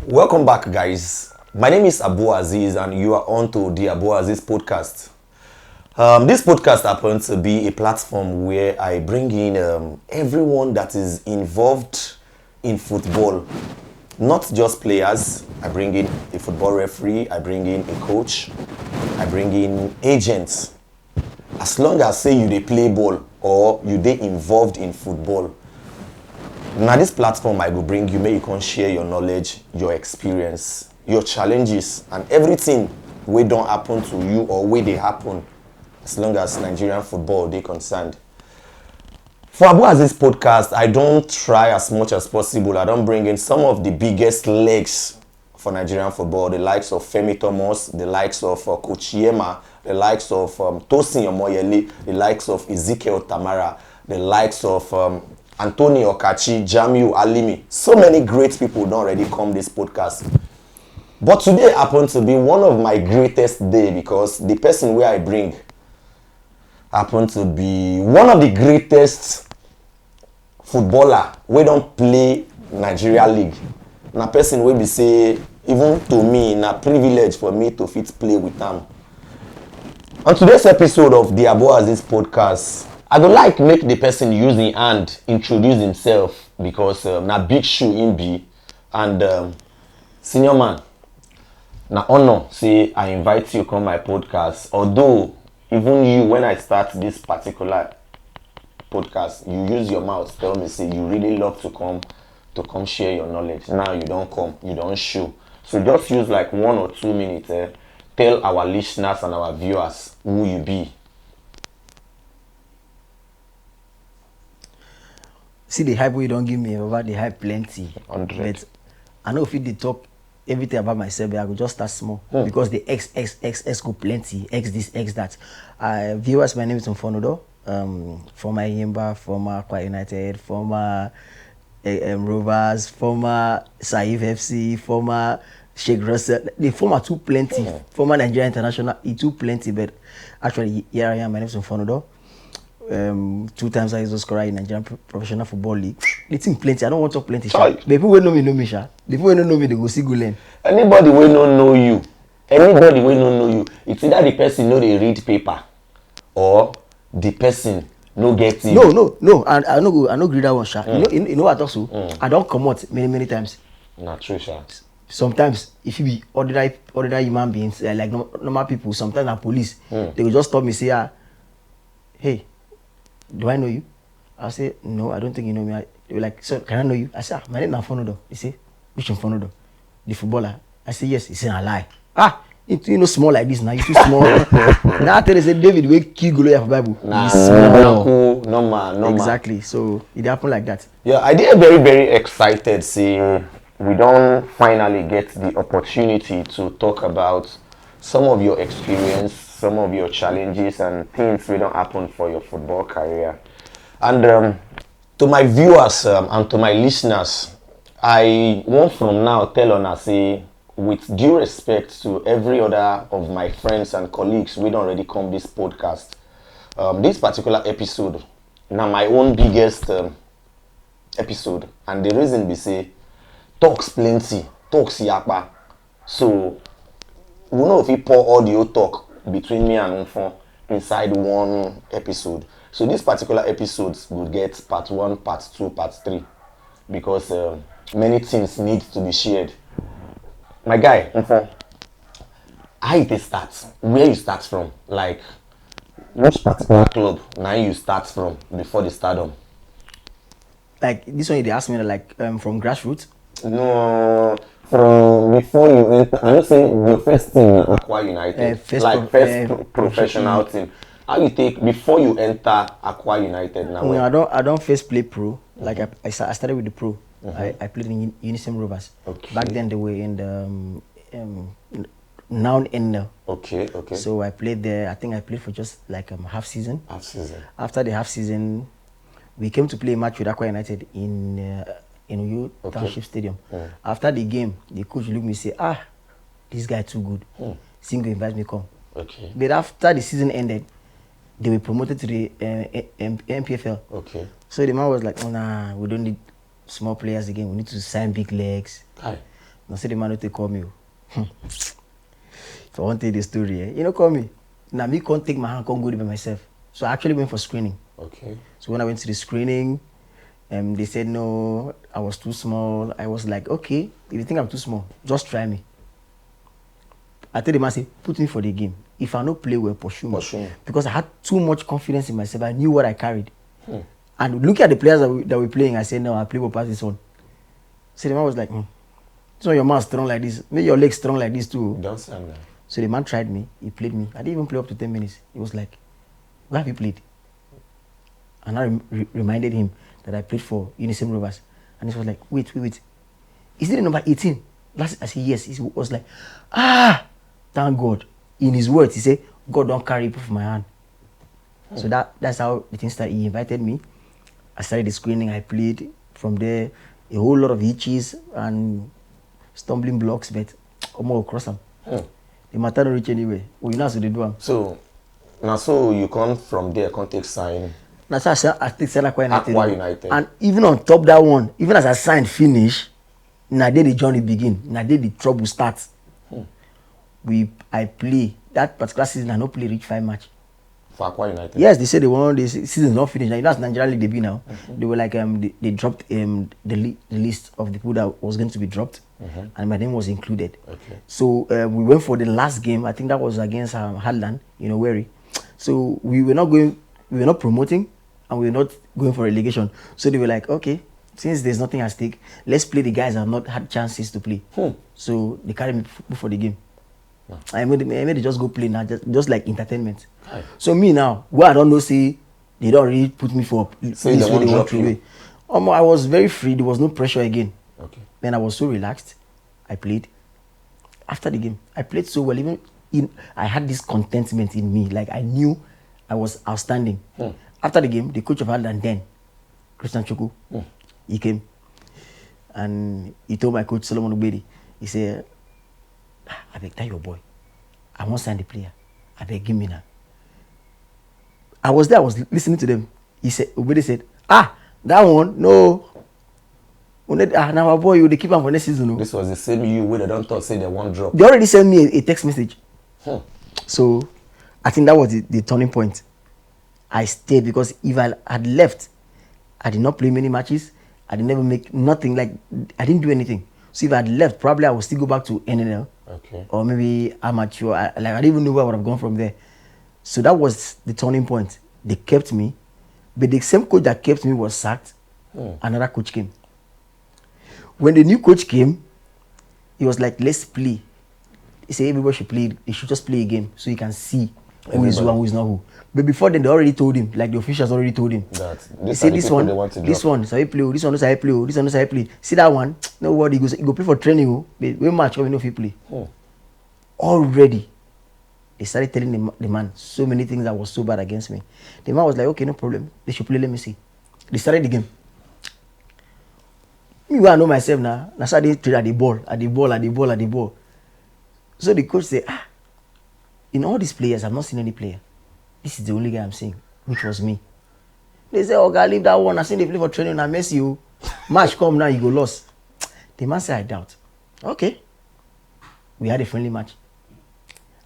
Welcome back, guys. My name is Abu Azeez, and you are on to the Abu Azeez Podcast. This podcast happens to be a platform where I bring in everyone that is involved in football. Not just players. I bring in a football referee, I bring in a coach, I bring in agents. As long as say you dey play ball or you dey involved in football, now this platform I go bring you, make you can share your knowledge, your experience, your challenges, and everything wey don happen to you or wey dey happen as long as Nigerian football dey concerned. For Abu Azeez Podcast, I don't try as much as possible. I don't bring in some of the biggest legs for Nigerian football, the likes of Femi Thomas, the likes of Coach Yema, the likes of Tosin Omoyele, the likes of Ezekiel Tamara, the likes of Anthony Okachi, Jamiu Alimi. So many great people don't already come this podcast. But today happens to be one of my greatest day because the person where I bring happen to be one of the greatest footballer we don't play Nigeria League. Na person wey be say even to me na privilege for me to fit play with them. On today's episode of the Abu Azeez Podcast, I would like make the person use his hand introduce himself because na big shoe him be, and senior man, na honor say I invite you come my podcast. Although even you, when I start this particular podcast, you use your mouth tell me say you really love to come share your knowledge. Now you don't come, you don't show. So just use like 1 or 2 minutes. Tell our listeners and our viewers who you be. See the hype you don't give me over the hype plenty. 100. But I know if you talk everything about myself, but I will just start small because the X go plenty. X this, X that. Viewers, my name is Mfon Udoh. Former Yimba, former Akwa United, former Rovers, former Saif FC, former Sheikh Russell. The former too plenty. Former Nigerian International, it too plenty. But actually, here I am. My name is Mfon Udoh. 2 times I used to score in Nigerian Professional Football League. It's in plenty. I don't want to talk plenty. The people who know me, Sha. The people who don't know me, they go see go learn. Anybody who don't know you, it's either the person know they read paper or the person no get it. No. And I no agree that one, Sha. You know what I talk to? I don't come out many times. Not true, Sha. Sometimes, if you be ordinary human beings, like normal people, sometimes the police, they will just stop me, say, hey, do I know you? I say, no, I don't think you know me. They were like, so can I know you? I say, my name is Mfon Udoh. He say, which Mfon Udoh? The footballer. I say, yes. He say, I lie. You know, small like this now. You too small. Now I tell you, say, David, we kill Goliath for Bible. Nah, he's small. No. Exactly. So it happened like that. Yeah, I did very, very excited. See, we don't finally get the opportunity to talk about some of your experience, some of your challenges and things that don't happen for your football career. And to my viewers and to my listeners, I want from now tell on say, with due respect to every other of my friends and colleagues, we don't already come this podcast. This particular episode, now my own biggest episode, and the reason we say talks plenty, talks yakba. So we know if we pour audio talk between me and Mfon inside one episode. So these particular episodes will get part 1, part 2, part 3 because many things need to be shared. My guy, Mfon, how it start? Where you start from? Like, which particular club now you start from before the stardom? Like, this one, they asked me, like, from grassroots? No, from before you enter, I'm not saying your first team Akwa United, first professional team. How you take before you enter Akwa United now? No, I don't first play pro. Like I started with the pro. I played in Unisem Rovers. Okay. Back then they were in the now in. Okay. So I played there. I think I played for just like half season. After the half season, we came to play a match with Akwa United in Uyo Township Stadium. After the game, the coach looked at me and said, this guy too good. Singo invite me come. Okay. But after the season ended, they were promoted to the MPFL. Okay. So the man was like, oh, nah, we don't need small players again. We need to sign big legs. Hi. I said the man to call me. If I want to tell the story, call me. Now me can't take my hand, can't go there by myself. So I actually went for screening. Okay. So when I went to the screening, they said no, I was too small. I was like, okay, if you think I'm too small, just try me. I told the man, say, put me for the game. If I don't play well, pursue me. Because I had too much confidence in myself. I knew what I carried. And looking at the players that were playing, I said, no, I play well past this one. So the man was like, so your man strong like this. Make your legs strong like this too. Don't stand there. So the man tried me. He played me. I didn't even play up to 10 minutes. He was like, where have you played? And I reminded him that I played for Unison Rovers. And he was like, wait. Is it the number 18? I said, yes. He was like, thank God. In his words, he said, God don't carry people from my hand. So that's how the thing started. He invited me. I started the screening. I played. From there, a whole lot of hitches and stumbling blocks, but I'm more across them. The matter don't reach anywhere. You know how to do them. So, now so you come from there, can't take sign. Now so I take sign Aqua United. And even on top that one, even as I signed finish, now there the journey begin. Now there the trouble starts. I play that particular season. I no play reach 5 match. For Aqua United. Yes, they said the season not finished. Now that's Nigerian League debut now. They were like they dropped the list of the people that was going to be dropped, and my name was included. Okay. So we went for the last game. I think that was against Hadland, Wary. So we were not promoting, and we were not going for relegation. So they were like, okay, since there's nothing at stake, let's play the guys that have not had chances to play. So they carried me for the game. I made it just go play now, just like entertainment. Hi. So me now, where I don't know, say they don't really put me for so this way they want to away. I was very free. There was no pressure again. Okay. Then I was so relaxed. I played. After the game, I played so well. I had this contentment in me. Like I knew I was outstanding. After the game, the coach of Ireland then, Christian Chukwu, he came and he told my coach Solomon Ubedi, he said, I beg, tell your boy, I won't sign the player. I beg, give me now. I was there, I was listening to them. Ubedi said, that one, no. Now my boy, they keep him for next season. No? This was the same you where they don't talk, say they won't drop. They already sent me a text message. So I think that was the turning point. I stayed because if I had left, I did not play many matches. I did never make nothing, like I didn't do anything. So if I had left, probably I would still go back to NNL. Okay. Or maybe amateur. I didn't even know where I would have gone from there. So that was the turning point. They kept me. But the same coach that kept me was sacked. Another coach came. When the new coach came, he was like, let's play. He said everybody should play. They should just play a game so you can see who is who and who is not who. But before then, they already told him, like the officials already told him. They say this one, so I play. This one, so I play. This one, so I play. See that one? Nobody goes. He go play for training. But we match, we know if he play. Already, they started telling the man so many things that was so bad against me. The man was like, okay, no problem. They should play. Let me see. They started the game. Me, I know myself now. That's how they trade at the ball. So the coach said, in all these players, I've not seen any player. This is the only guy I'm seeing, which was me. They say, God, leave that one. I seen they play for training. I mess you. Match come now, you go lost. The man said, I doubt. Okay. We had a friendly match.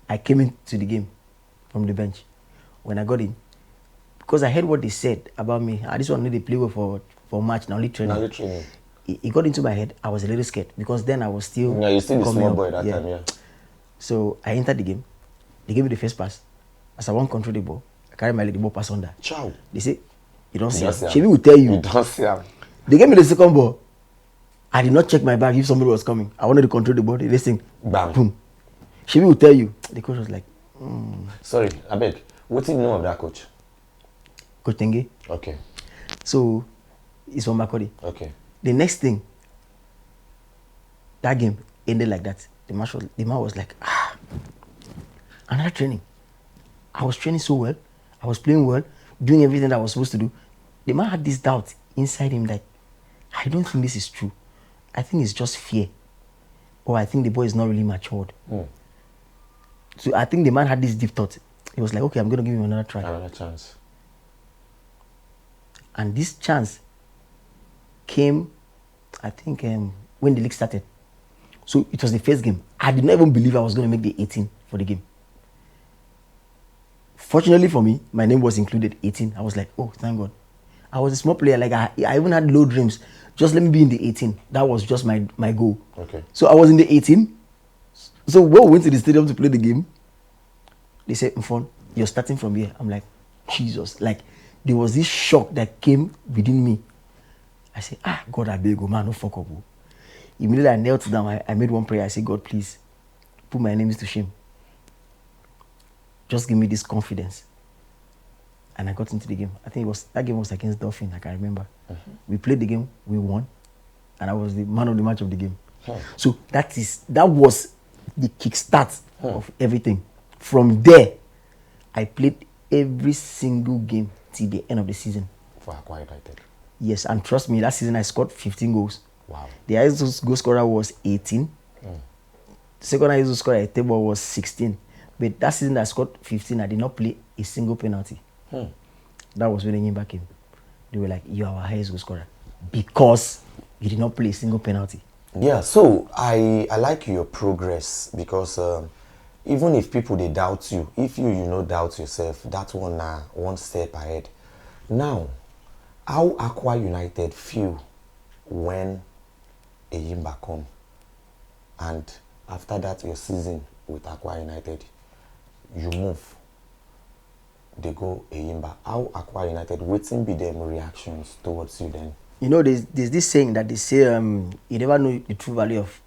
I came into the game from the bench. When I got in, because I heard what they said about me. This one need to play well for match, now only training. It got into my head. I was a little scared because then I was still. Yeah, you still the small boy that time, yeah. So I entered the game. They gave me the first pass. As I won't control the ball, I carry my leg, the ball pass under. Ciao. They say, you don't see him. Shebi will tell you. You don't see him. They gave me the second ball. I did not check my bag if somebody was coming. I wanted to control the ball. This thing, bam, boom. Shebi will tell you. The coach was like, Sorry, I beg. What do you know of that coach? Coach Tenge. Okay. So, it's from Makodi. Okay. The next thing, that game ended like that. The man was like, another training. I was training so well. I was playing well, doing everything that I was supposed to do. The man had this doubt inside him that I don't think this is true. I think it's just fear. Or I think the boy is not really matured. So I think the man had this deep thought. He was like, okay, I'm going to give him another try. Another chance. And this chance came, I think, when the league started. So it was the first game. I did not even believe I was going to make the 18 for the game. Fortunately for me, my name was included 18. I was like, oh, thank God. I was a small player. Like I even had low dreams. Just let me be in the 18. That was just my goal. Okay. So I was in the 18. So when we went to the stadium to play the game, they said, Mfon, you're starting from here. I'm like, Jesus. Like, there was this shock that came within me. I said, God, I beg you, man, no fuck up. Immediately I knelt down. I made one prayer. I said, God, please, put my enemies to shame. Just give me this confidence. And I got into the game. I think that game was against Dolphin. I can remember. We played the game. We won. And I was the man of the match of the game. So that was the kickstart of everything. From there, I played every single game till the end of the season. For Akwa United. Yes, and trust me, that season I scored 15 goals. Wow. The highest goal scorer was 18. The second highest goal scorer at the table was 16. But that season I scored 15, I did not play a single penalty. That was when the Yimba came. They were like, you are our highest goal scorer. Because you did not play a single penalty. Yeah, so I like your progress because even if people they doubt you, if you doubt yourself, that one step ahead. Now, how Akwa United feel when Eyimba come, and after that your season with Akwa United, you move, they go Eyimba. How Akwa United, wetin be them reactions towards you then? You know, there's this saying that they say you never know the true value of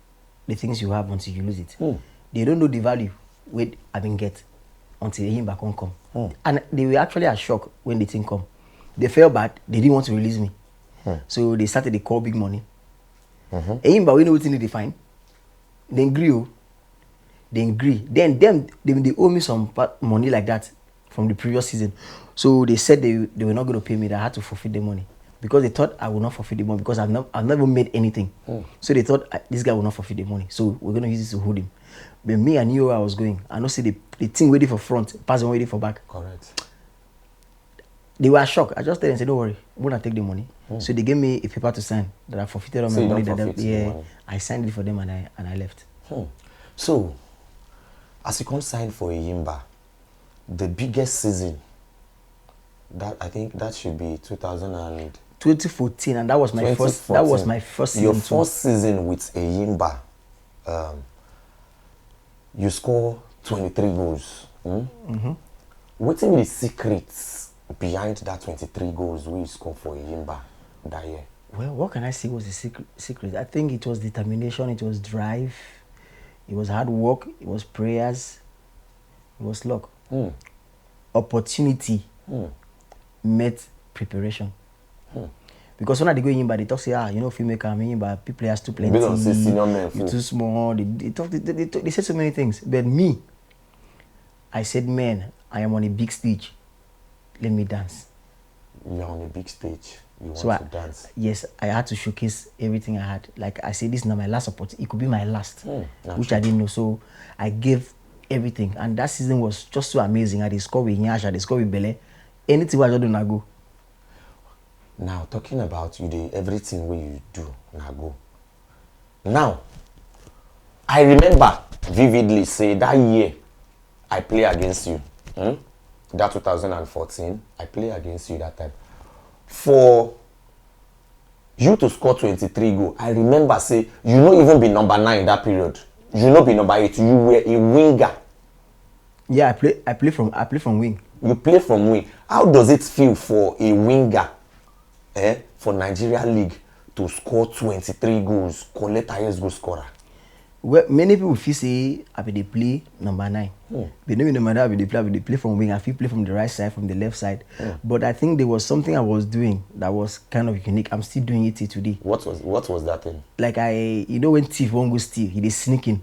the things you have until you lose it. They don't know the value with having get until Eyimba can come. And they were actually a shock when the thing come. They felt bad. They didn't want to release me. So they started to call big money. Eyimba, we know what they find. They agree. Then they owe me some money like that from the previous season. So they said they were not going to pay me. That I had to forfeit the money because they thought I would not forfeit the money because I've never made anything. So they thought this guy will not forfeit the money. So we're going to use this to hold him. But me, I knew where I was going. I know see the thing waiting for front, pass on waiting for back. Correct. They were shocked. I just tell them, say, don't worry, I'm going to take the money. So they gave me a paper to sign that I forfeited all my money. Money. I signed it for them and I left. So, as you come sign for Eyimba, the biggest season, I think that should be 2014, and that was my first. That was my first season. Your first season with Eyimba, you score 23 goals. What are the secrets behind that 23 goals we score for Eyimba that year? Well, what can I say was the secret? I think it was determination, it was drive, it was hard work, it was prayers, it was luck. Opportunity met preparation. Because when I go in, they talk say, filmmaker, but people players too plenty. You're too small. They said so many things. But me, I said, man, I am on a big stage. Let me dance. You're on a big stage. You want to dance. Yes, I had to showcase everything I had. Like I said, this is not my last opportunity. It could be my last, which I didn't know. So I gave everything. And that season was just so amazing. I discovered with Nyash, I discovered with Bele. Anything I do, I go. Now, talking about everything where you do, now go. Now, I remember vividly say that year I play against you. That 2014, I play against you that time. For you to score 23 goals, I remember say you not even be number 9 that period. You not be number 8. You were a winger. Yeah, I play from wing. You play from wing. How does it feel for a winger, for Nigerian League to score 23 goals, collect highest goal scorer? Well, many people feel say I be play number 9. But no matter how they play from wing. I feel play from the right side, from the left side. But I think there was something I was doing that was kind of unique. I'm still doing it till today. What was that thing? Like when thief won't go steal, he is sneaking.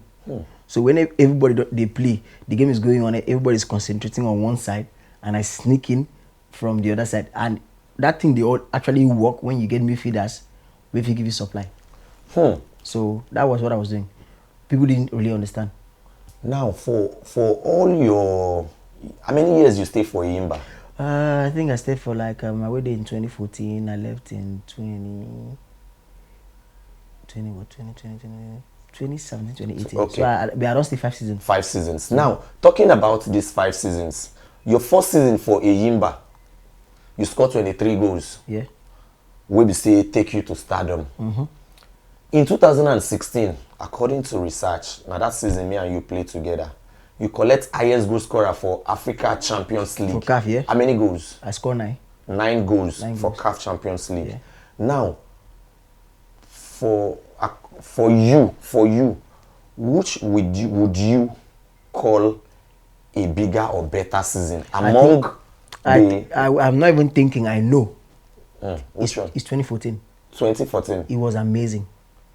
So when everybody they play, the game is going on, everybody's concentrating on one side, and I sneak in from the other side. And that thing they all actually work when you get midfielders, if you give you supply. So that was what I was doing. People didn't really understand. Now, for all your, how many years you stay for Eyimba? I think I stayed for like I went there in 2014. I left in 2014, 2017, 2018. Okay. So I don't stay 5 seasons. 5 seasons. Now, talking about these 5 seasons, your first season for Eyimba, you scored 23 goals. Yeah. We be say take you to stardom. In 2016, according to research, now that season me and you played together, you collect highest goal scorer for Africa Champions League. For CAF, yeah. How many goals? I scored 9. 9 goals 9 for goals. CAF Champions League. Yeah. Now, for you, which would you call a bigger or better season among I'm not even thinking. I know. Which one? It's 2014. 2014. It was amazing.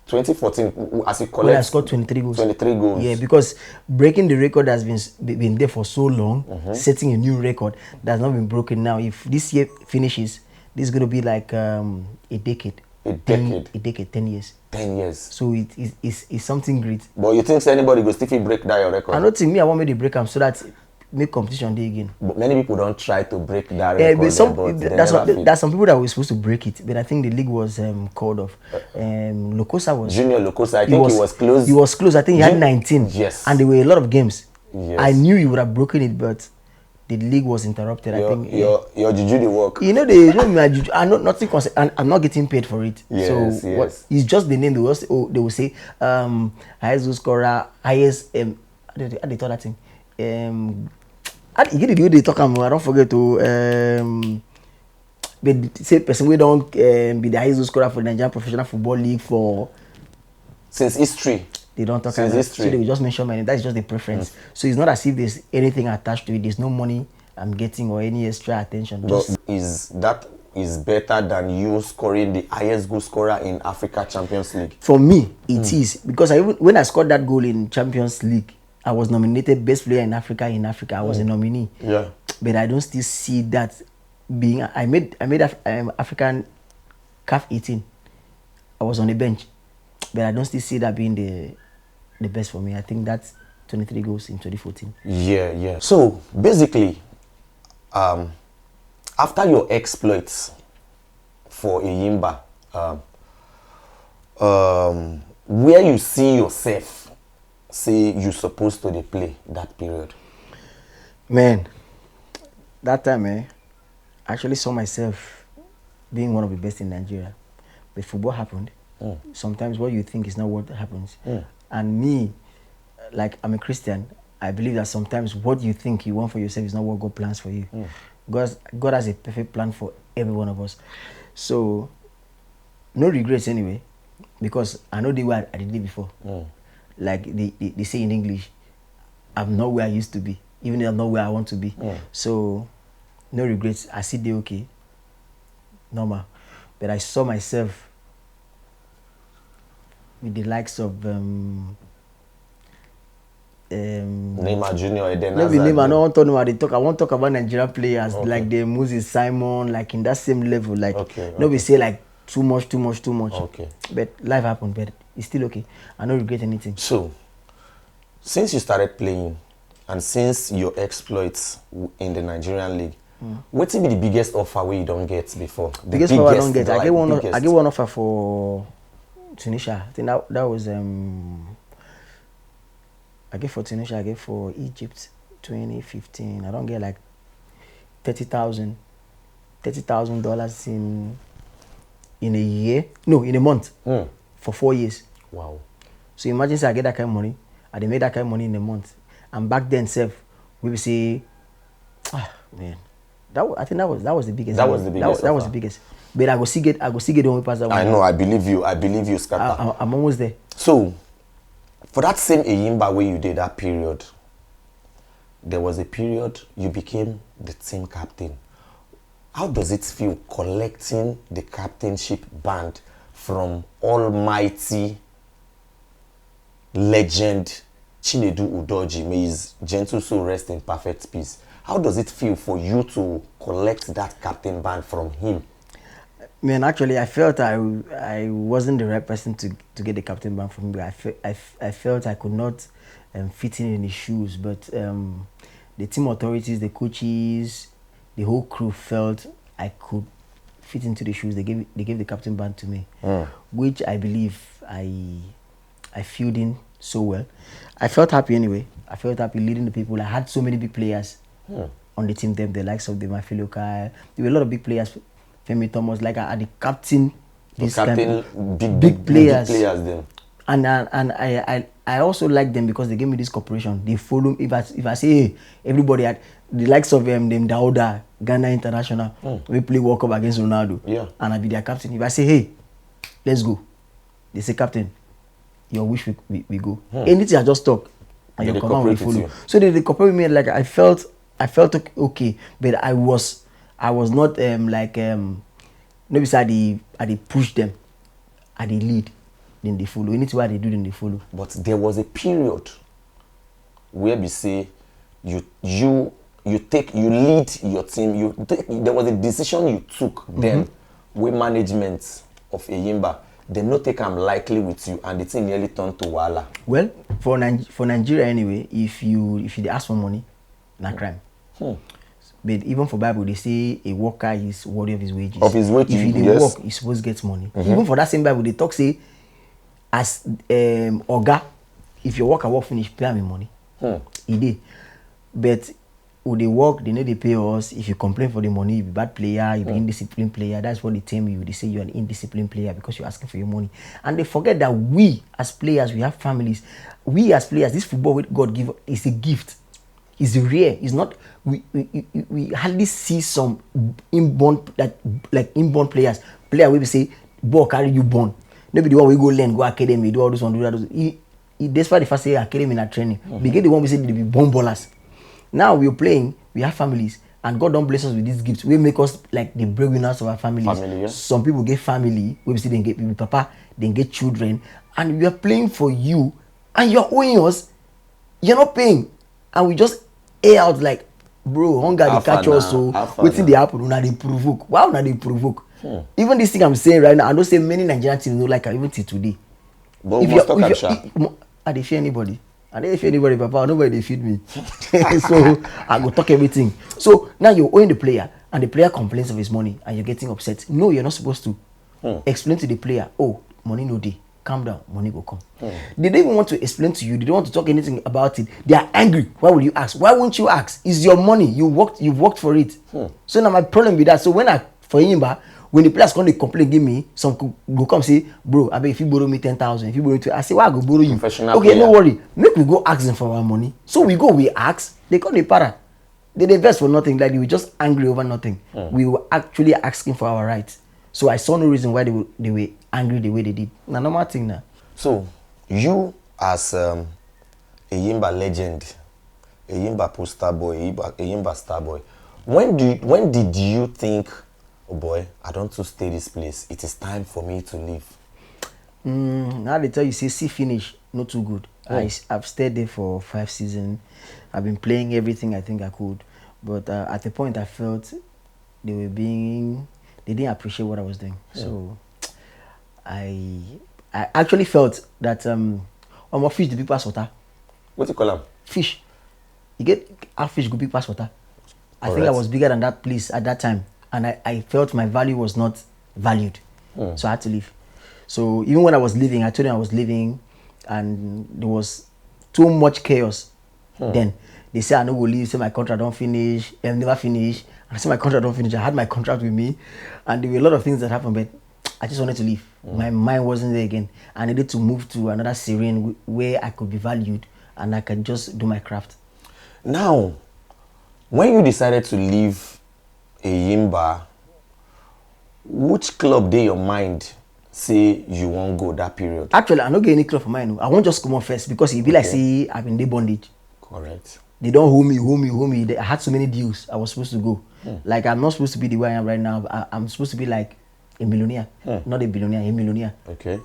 2014, as you collect. When I scored 23 goals. 23 goals. Yeah, because breaking the record has been there for so long, setting a new record that's not been broken now. If this year finishes, this is going to be like a decade. A decade. 10 years. 10 years. So it's something great. But you think anybody go still break that your record? I don't think me, I want me to break them so that make competition day again. But many people don't try to break that Yeah, record. but there's some people that were supposed to break it, but I think the league was called off. Lokosa was Junior Lokosa, I think he was close. He was close. I think he had 19. Yes. And there were a lot of games. Yes. I knew he would have broken it, but the league was interrupted. Your juju the work. You know my juju. I know nothing. I'm not getting paid for it. Yes, so yes. It's just the name. They will say highest goal scorer, highest how they call that thing. You get the way they talk about. I don't forget to but say person we don't be the highest goal scorer for the Nigerian Professional Football League for since history. They don't talk since about history. So they will just mention my name. That's just the preference. So it's not as if there's anything attached to it. There's no money I'm getting or any extra attention. But is better than you scoring the highest goal scorer in Africa Champions League? For me, it is because when I scored that goal in Champions League, I was nominated best player in Africa. I was a nominee. Yeah. But I don't still see that being. I made African CAF 18. I was on the bench, but I don't still see that being the best for me. I think that's 23 goals in 2014. Yeah. So basically, after your exploits for Eyimba, where you see yourself, say you're supposed to play that period? Man, that time, I actually saw myself being one of the best in Nigeria. But football happened. Sometimes what you think is not what happens. And me, like I'm a Christian, I believe that sometimes what you think you want for yourself is not what God plans for you. God has a perfect plan for every one of us. So, no regrets anyway, because I know the way I did it before. Like they say in English, I'm not where I used to be, even though I'm not where I want to be. So, no regrets. I see the okay, normal. But I saw myself with the likes of Neymar Junior, Eden maybe Hazard. Neymar. I don't want to know how they talk. I want to talk about Nigerian players like the Moses Simon, like in that same level. Like we say like too much. Okay. But life happened, but it's still okay. I don't regret anything. So, since you started playing and since your exploits in the Nigerian league, what will be the biggest offer where you don't get before? The biggest offer I don't get. I get biggest. one offer for Tunisia. I think that was I get for Tunisia. I get for Egypt 2015. I don't get like $30,000 in a year. No, in a month. For 4 years. Wow. So imagine say I get that kind of money. I they made that kind of money in a month. And back then, we would say, man, I think that was the biggest. That was the biggest. That was the biggest. But I go see get the one pass that one. I know. I believe you, Scatter. I'm almost there. So, for that same Eyimba where you did that period, there was a period you became the team captain. How does it feel collecting the captainship band from almighty legend Chinedu Udoh? May his gentle soul rest in perfect peace. How does it feel for you to collect that captain band from him? Man, actually, I felt I wasn't the right person to get the captain band from him. I felt I could not fit in his shoes, but the team authorities, the coaches, the whole crew felt I could fit into the shoes. They gave the captain band to me, which I believe I I filled in so well. I felt happy anyway. I felt happy leading the people. I had so many big players on the team. The likes of the Mafilokai. There were a lot of big players. Femi Thomas, like I had the captain. Big players. Then. And I also like them because they gave me this cooperation. They follow. If I say, hey, everybody at the likes of them Dauda, Ghana International, we play World Cup against Ronaldo, and I be their captain. If I say, hey, let's go, they say, captain, your wish we go. Anything I just talk, and your command will follow. So they cooperate with me. Like I felt okay, but I was not maybe say I dey push them, I dey lead, then they follow. Anything what they do, then they follow. But there was a period where we say you lead your team. There was a decision you took then with management of Eyimba. They not take am likely with you, and the thing nearly turned to wahala. Well, for Nigeria anyway, if you ask for money, na crime. But even for Bible, they say a worker is worthy of his wages. If you dey work, you supposed to get money. Even for that same Bible, they talk say, as Oga, if your worker work finish, pay me money. He did. But when they work, they know they pay us. If you complain for the money, you be bad player, you be indisciplined player. That's what they tell you. They say you're an indisciplined player because you're asking for your money. And they forget that we as players, we have families. We as players, this football with God give is a gift. It's rare. It's not. We hardly see some inborn players. Player we say ball carry you born. Maybe the one we go learn, go academy, do all this one, do that. Despite the fact say academy na training, we get the one we say they be born ballers. Now we're playing. We have families, and God don't bless us with these gifts. We make us like the breadwinners of our families. Some people get family. We say they get papa, they get children, and we are playing for you, and you're owing us. You're not paying, and we just air out like, bro, hunger they catch us. So waiting they happen. Now they provoke. Why now they provoke? Even this thing I'm saying right now, I don't say many Nigerian teams don't like it even till today. But I don't fear anybody. I don't fear anybody, Papa. Nobody they feed me. So I go talk everything. So now you're owing the player, and the player complains of his money, and you're getting upset. No, you're not supposed to. Explain to the player, oh, money no day. Calm down, money will come. They don't even want to explain to you. They don't want to talk anything about it. They are angry. Why will you ask? Why won't you ask? It's your money. You've worked for it. So now my problem with that. So when the players come, they complain, give me some go come say, bro, I bet if you borrow me 10,000, if you borrow me, I say, why I go borrow you? Okay, no worry. Make we go ask them for our money. So we ask. They call the para. They invest for nothing. Like they were just angry over nothing. We were actually asking for our rights. So I saw no reason why they were angry the way they did. Na normal thing now. So you as a Eyimba legend, a Eyimba poster boy, a Eyimba star boy, when did you think, oh boy, I don't want to stay this place. It is time for me to leave? Now they tell you, say, see finish, not too good. I've stayed there for 5 seasons. I've been playing everything I think I could. But at the point I felt they didn't appreciate what I was doing. So I actually felt that on my fish the big pass water. What do you call them? Fish. You get our fish go big pass water. I think I was bigger than that place at that time. And I felt my value was not valued. So I had to leave. So even when I was leaving, I told them I was leaving, and there was too much chaos. Then they said I no go leave, say my contract don't finish, and never finish. And I said my contract don't finish. I had my contract with me, and there were a lot of things that happened, but I just wanted to leave. My mind wasn't there again. I needed to move to another serene where I could be valued and I could just do my craft. Now, when you decided to leave Eyimba, which club did your mind say you won't go that period? Actually, I don't get any club for mine. I won't just come on first because it be like say I've been day bondage. Correct. They don't hold me. I had so many deals. I was supposed to go. Like I'm not supposed to be the way I am right now. I'm supposed to be like a millionaire, not a billionaire, a millionaire. Okay.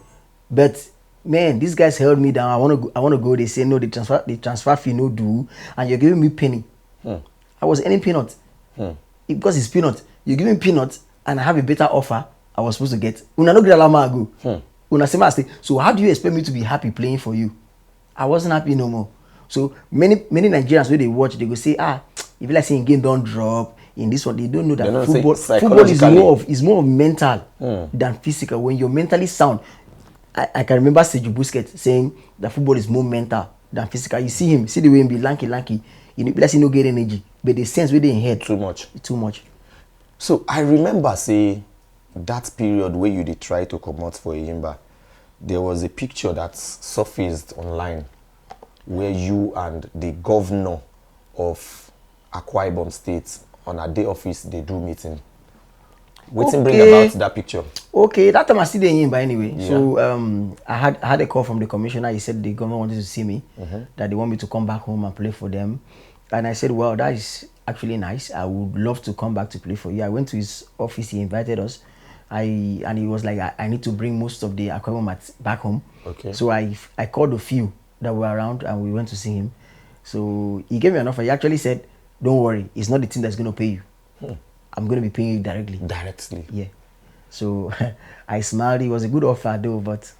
But man, these guys held me down. I want to go. They say no, the transfer fee no do, and you're giving me penny. I was earning peanut. Because it's peanut. You're giving peanut, and I have a better offer. I was supposed to get. Una no get alama go. Una say my stay. So how do you expect me to be happy playing for you? I wasn't happy no more. So many Nigerians when they watch, they go say, if like saying game don't drop in this one, they don't know that football is more of mental than physical. When you're mentally sound, I can remember Sergio Busquets saying that football is more mental than physical. You see him, see the way he be lanky. You know, let's say no get energy, but the sense within his head too much. So I remember say that period where you did try to come out for Eyimba, there was a picture that surfaced online where you and the governor of Akwa Ibom State on a day office they do meeting. What's bring about that picture? Okay, that time I still didn't but anyway. Yeah. So I had a call from the commissioner. He said the governor wanted to see me, that they want me to come back home and play for them. And I said, well, that is actually nice. I would love to come back to play for you. I went to his office. He invited us. And he was like, I need to bring most of the Akwa Ibom back home. Okay. So I called a few that were around and we went to see him. So he gave me an offer. He actually said, don't worry, it's not the team that's going to pay you. I'm going to be paying you directly. Directly? Yeah. So I smiled. It was a good offer though, but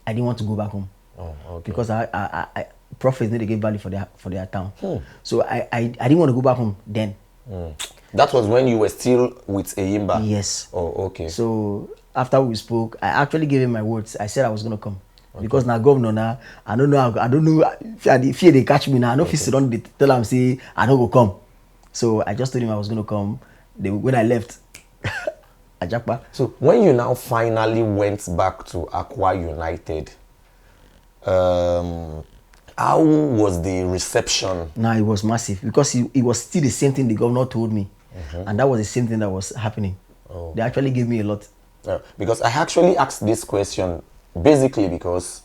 I didn't want to go back home. Oh, okay. Because I profits need to give value for their town. So I didn't want to go back home then. That was when you were still with Eyimba? Yes. Oh, okay. So after we spoke, I actually gave him my words. I said I was going to come. Okay. Because now governor now, I don't know if fear they catch me now. I know if he's don't tell him say I don't go come. So I just told him I was going to come. When I left, Ajapa. So when you now finally went back to Akwa United, how was the reception? No, it was massive because it was still the same thing the governor told me, and that was the same thing that was happening. Oh. They actually gave me a lot. Because I actually asked this question basically because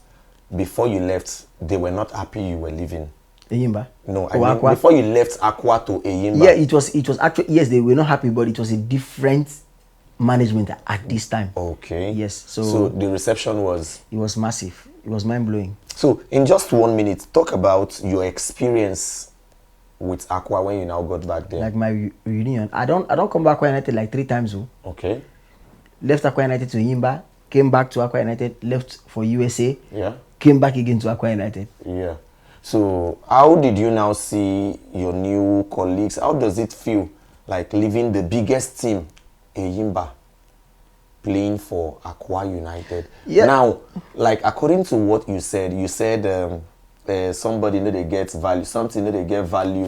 before you left, they were not happy you were leaving. Eyimba? No, I mean, before you left Akwa to Eyimba. Yeah, it was actually, yes, they were not happy, but it was a different management at this time. Okay. Yes. So the reception was? It was massive. It was mind-blowing. So in just 1 minute, talk about your experience with Akwa when you now got back there. Like my reunion. I don't come back to Akwa United like 3 times. Okay. Left Akwa United to Eyimba, came back to Akwa United, left for USA. Yeah. Came back again to Akwa United. Yeah. So how did you now see your new colleagues? How does it feel like leaving the biggest team, Eyimba, playing for Akwa United? Yeah. Now, like according to what you said somebody know they get value, something know they get value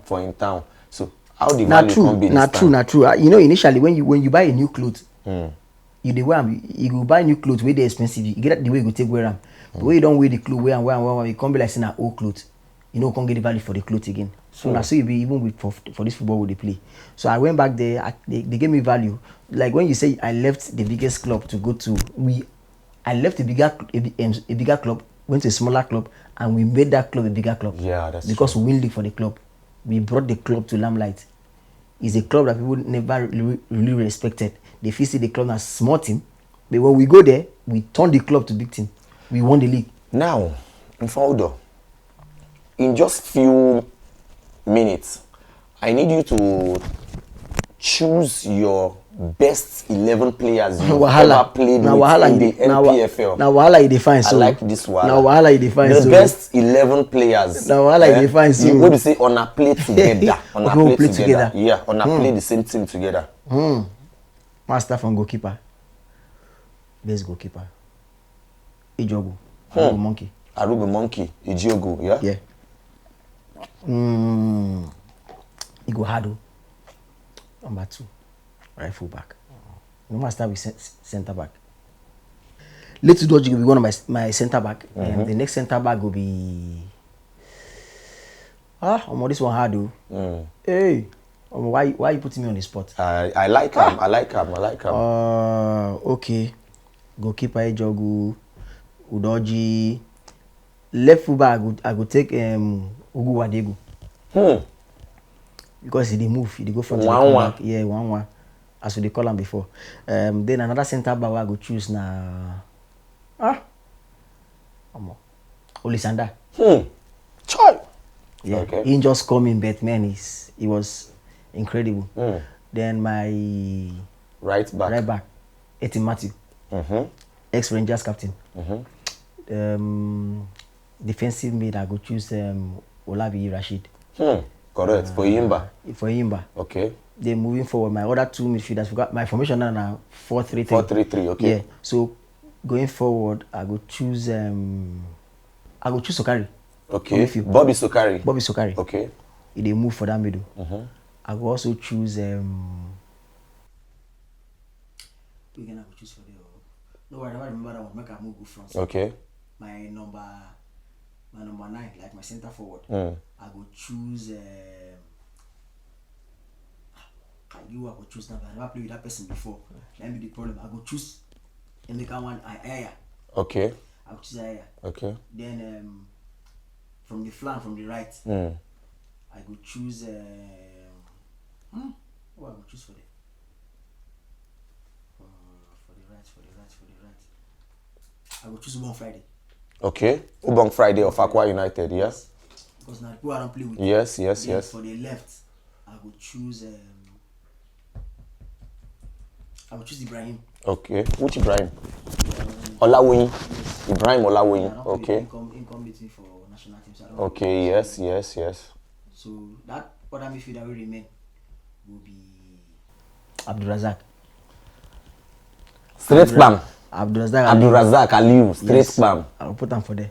for in town. So how did value come be this time? Not true. You know, initially when you buy a new clothes, you go buy new clothes where they expensive. You get the way you go take wear them. The way you don't wear the clothes, wear, you can't be like saying old clothes. You know, you can't get the value for the clothes again. So now, so you be even with for this football they play. So I went back there. They gave me value. Like when you say I left the biggest club to go to, I left a bigger club, went to a smaller club, and we made that club a bigger club. Yeah, that's because true. we win league for the club. We brought the club to limelight. It's a club that people never really respected. They feel see the club as small team, but when we go there, we turn the club to big team. We won the league. Now, Mfon Udoh, in just few minutes, I need you to choose your best 11 players you've ever played with in the NPFL. Now, Wahala you define so. I like this one. Now, Wahala you define so. The best 11 players. Now, Wahala you define so. You would say on a play together. On a play together. Yeah, on a play the same team together. Master from goalkeeper. Best goalkeeper. Ijogu. Arugo Monkey. Arugo Monkey. Ijogu, yeah? Yeah. Igo Hado. Number 2. Right full back. No matter start with center back. Let's do will be one of my center back. And the next center back will be this one hard though. Hey. Why you putting me on the spot? I like him. I like him. Okay. Goalkeeper Ijogu, Udoji. Left full back I go take Ugu Wadegu. Because he move, he go front. Yeah, 1-1. As we call him before. Then another center back I go choose na Olisanda. Choi. Yeah. Okay. He just coming, but man, he was incredible. Then my right back, Etim Matthew, ex-Rangers captain. Defensive mid I go choose Olabi Rashid. Correct. For Eyimba. For Eyimba. Okay. Then moving forward, my other 2 midfielders, we got my formation now 4-3-3. 4-3-3, okay. Yeah. So going forward, I go choose Sokari. Okay. Bobby Sokari. Bobby Sokari. Okay. They move for that middle. Mm-hmm. I will also choose again I will choose for the no I never remember that one. Make I move go front. Okay. My number 9, like my center forward. I go choose I go choose now, but I never played with that person before. That be the problem. I go choose and make one Aya. Okay. I go choose Aya. Okay. Then from the flank, from the right, I go choose what I go choose for the right. I will choose Ubon Friday. Okay. Ubon Friday of Aqua United, yes? Because now people I don't play with. Yes. For the left, I will choose Ibrahim. Okay. Which Ibrahim? Olawoyin. Yes. Ibrahim Olawoyin. Okay. Income between for national teams. Okay, yes. So that other midfield that will remain will be Abdulrazak. Straight spam. Abdulrazak Aliyu. Straight spam. I'll put them for there.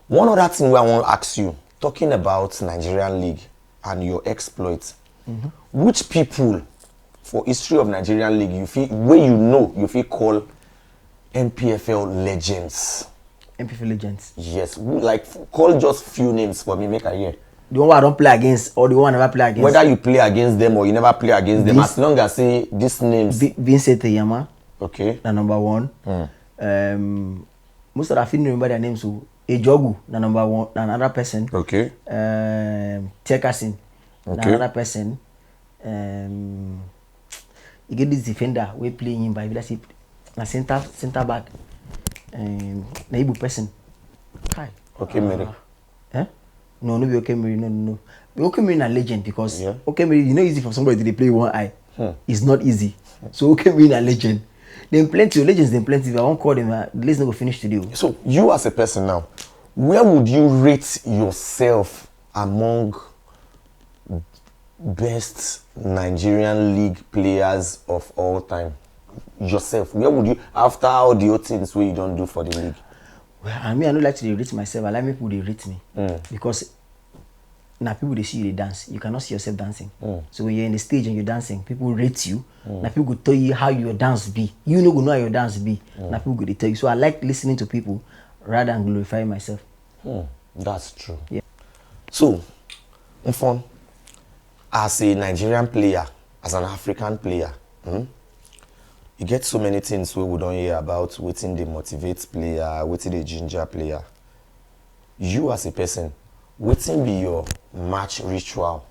One other thing where I want to ask you, talking about Nigerian League and your exploits, which people for history of Nigerian League you feel call NPFL legends? NPFL legends. Yes, like call just few names for me, make I hear. The one I don't play against or the one I never play against. Whether you play against them or you never play against them, as long as say these names. Vincent Yama. Okay. Na number 1. Most of the I remember their names. So Ejogu, na number 1, na another person. Okay. Tekasin, okay. Na another person. You get this defender we playing him by leadership. Na center back. Na Igbo person. Kai. Okay, Mary. No, be okay, Mary. No. Okay, Mary na legend because okay, Mary, easy for somebody to play one eye. It's not easy. So okay, Mary na legend. Then plenty of legends, then plenty. If I won't call them, the list not go finish today. So you as a person now, where would you rate yourself among best Nigerian League players of all time? Yourself, where would you, after all the other things where you don't do for the league? Well, I don't like to rate myself. I like people to rate me because now people they see you they dance. You cannot see yourself dancing. So when you're in the stage and you're dancing, people rate you. Now people go tell you how your dance be. You know how your dance be. Now people go they tell you. So I like listening to people rather than glorifying myself. That's true. Yeah. So, Mfon, as a Nigerian player, as an African player, you get so many things we don't hear about waiting the motivate player, waiting the ginger player. You as a person, waiting be your match ritual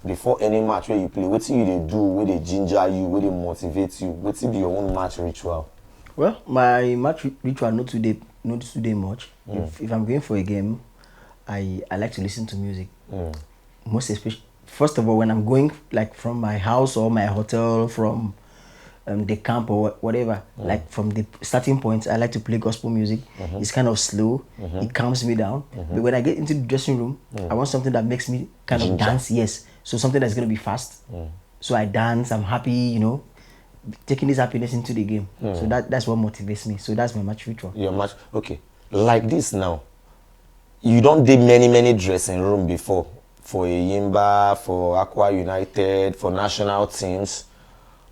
before any match where you play. Waiting you they do, where they ginger you, where they motivate you. Waiting be your own match ritual. Well, my match ritual not today much. If I'm going for a game, I like to listen to music. Most especially, first of all, when I'm going like from my house or my hotel, from the camp or whatever, like from the starting point, I like to play gospel music. It's kind of slow. It calms me down. But when I get into the dressing room, I want something that makes me kind of dance. Yes, so something that's gonna be fast. So I dance. I'm happy. Taking this happiness into the game. So that's what motivates me. So that's my match ritual. Your match, okay. Like this now, you don't did many dressing room before for a Yimba, for Aqua United, for national teams.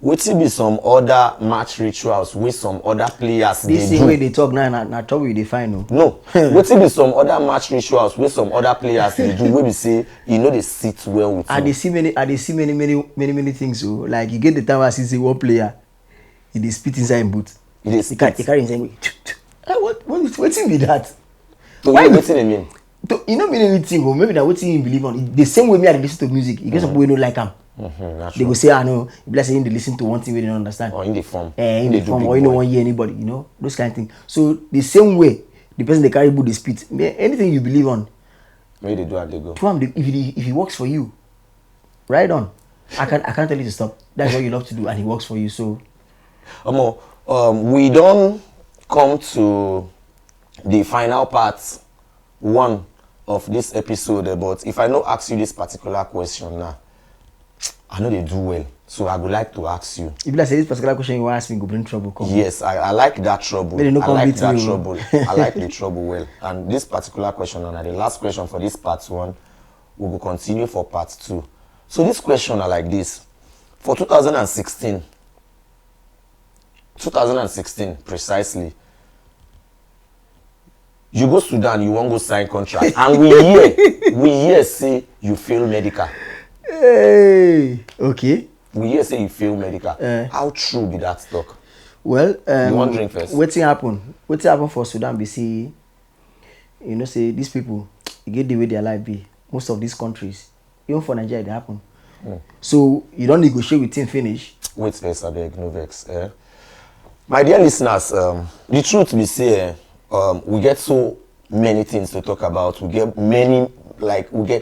Would it be some other match rituals with some other players? This same way they talk now, not trouble you define. No. Would it be some other match rituals with some other players they do? Where we say they sit well with you. They see many things. So like you get the time I see one player, he spit inside him boot. He carry inside. What's in be that? So what's in mean? You know mean anything, or maybe that what you believe on. The same way me I listen to music, you get some people who don't like them. They go say, I know, if saying they listen to one thing we don't understand. Or in the form. In the form, or you don't want to hear anybody, those kind of things. So the same way, the person they carry boot the spit. Anything you believe on. Maybe they do and they go. If he works for you, right on. I can't tell you to stop. That's what you love to do, and he works for you. So we don't come to the final part one of this episode, but if I not ask you this particular question now, I know they do well. So I would like to ask you. If I say this particular question you ask me, go bring trouble. Come. Yes, I like that trouble. Maybe no I come like beat that you. trouble. I like the trouble well. And this particular question, and the last question for this part 1, we will continue for part 2. So this question are like this. For 2016 precisely, you go Sudan, you won't go sign contract, and we hear say you fail medical. Hey, okay. We hear say you fail medical. How true be that talk? Well, you want drink first? What's happen for Sudan? Be see, you know, say these people, you get the way their life be. Most of these countries, even for Nigeria, they happen. So you don't negotiate with him finish. Wait first, abeg, no vex. My dear listeners, the truth be say, we get so many things to talk about. We get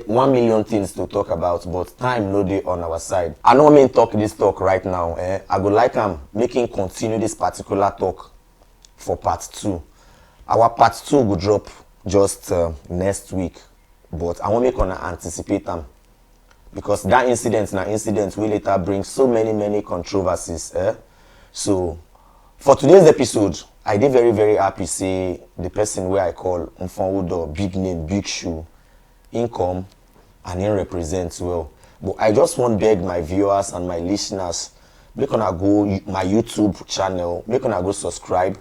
1 million things to talk about, but time no dey on our side. I know me talk this talk right now. I go like making continue this particular talk for part 2. Our part 2 will drop just next week, but I want make una anticipate them because that incident will later bring so many controversies. So for today's episode, I did very, very happy say the person where I call Mfon Udoh, big name, big shoe, income, and he represents well. But I just want to beg my viewers and my listeners, make una go my YouTube channel, make una go subscribe,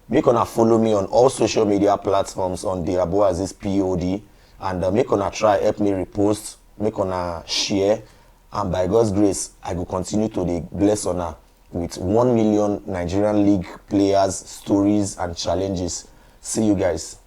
make una follow me on all social media platforms on the Abu Azeez POD, and make una try help me repost, make una share, and by God's grace, I will continue to dey bless una with 1 million Nigerian League players, stories, and challenges. See you guys.